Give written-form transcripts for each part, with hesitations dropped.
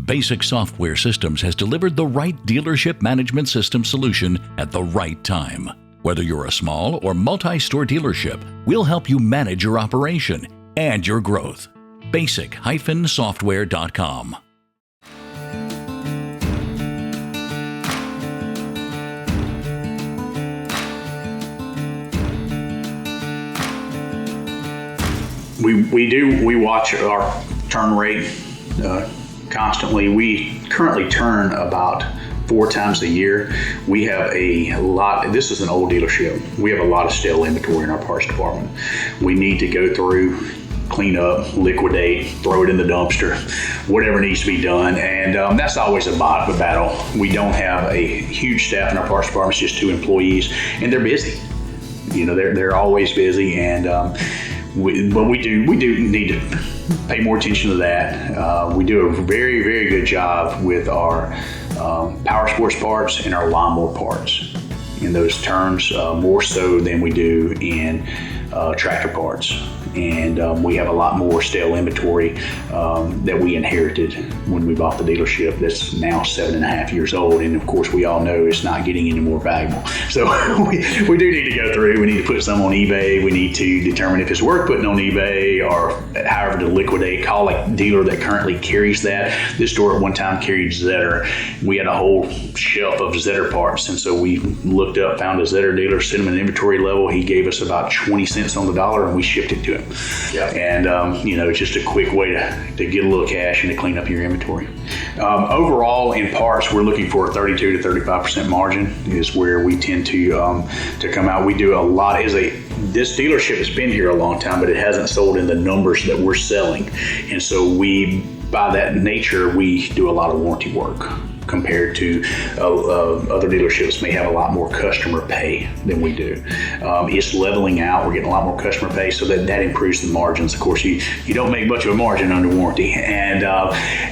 Basic Software Systems has delivered the right dealership management system solution at the right time. Whether you're a small or multi-store dealership, we'll help you manage your operation and your growth. Basic-software.com. We watch our turn rate constantly. We currently turn about 4 times a year. We have a lot, this is an old dealership. We have a lot of stale inventory in our parts department. We need to go through, clean up, liquidate, throw it in the dumpster, whatever needs to be done. And that's always a battle. We don't have a huge staff in our parts department, it's just 2 employees, and they're busy. You know, they're always busy, and but we do need to pay more attention to that. We do a very, very good job with our power sports parts and our lawnmower parts in those turns, more so than we do in tractor parts. And we have a lot more stale inventory that we inherited when we bought the dealership that's now 7.5 years old. And of course, we all know it's not getting any more valuable. So we do need to go through. We need to put some on eBay. We need to determine if it's worth putting on eBay or however to liquidate. Call a dealer that currently carries that. This store at one time carried Zetter. We had a whole shelf of Zetter parts. And so we looked up, found a Zetter dealer, sent him an inventory level. He gave us about 20 cents on the dollar and we shipped it to him. Yeah. And, it's just a quick way to get a little cash and to clean up your inventory. Overall, in parts, we're looking for a 32 to 35% margin is where we tend to come out. We do a lot. This dealership has been here a long time, but it hasn't sold in the numbers that we're selling. And so by that nature, we do a lot of warranty work compared to other dealerships may have a lot more customer pay than we do. It's leveling out. We're getting a lot more customer pay, so that improves the margins. Of course, you don't make much of a margin under warranty. And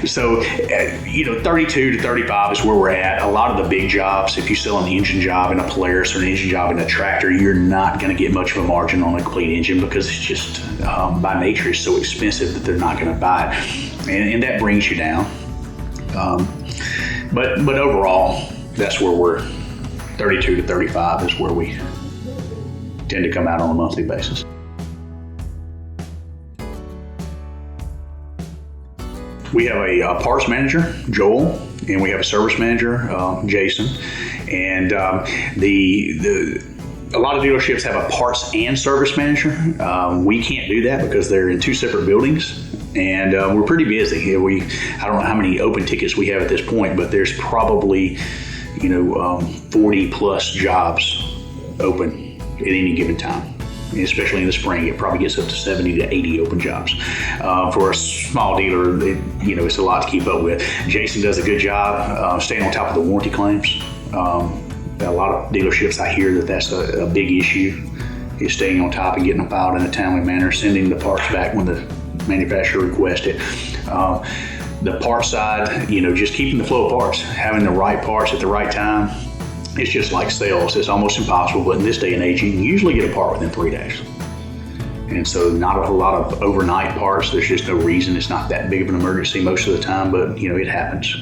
so 32 to 35 is where we're at. A lot of the big jobs, if you sell an engine job in a Polaris or an engine job in a tractor, you're not going to get much of a margin on a complete engine because it's just, by nature, it's so expensive that they're not going to buy it. And that brings you down. But overall, that's where we're 32 to 35 is where we tend to come out on a monthly basis. We have a parts manager, Joel, and we have a service manager, Jason. And a lot of dealerships have a parts and service manager. We can't do that because they're in 2 separate buildings. And we're pretty busy. I don't know how many open tickets we have at this point, but there's probably, 40 plus jobs open at any given time. Especially in the spring, it probably gets up to 70 to 80 open jobs. For a small dealer, it's a lot to keep up with. Jason does a good job staying on top of the warranty claims. A lot of dealerships, I hear that's a big issue, is staying on top and getting them filed in a timely manner, sending the parts back when the manufacturer request it. The part side, just keeping the flow of parts, having the right parts at the right time. It's just like sales. It's almost impossible, but in this day and age, you can usually get a part within 3 days. And so not a whole lot of overnight parts. There's just no reason. It's not that big of an emergency most of the time, but it happens.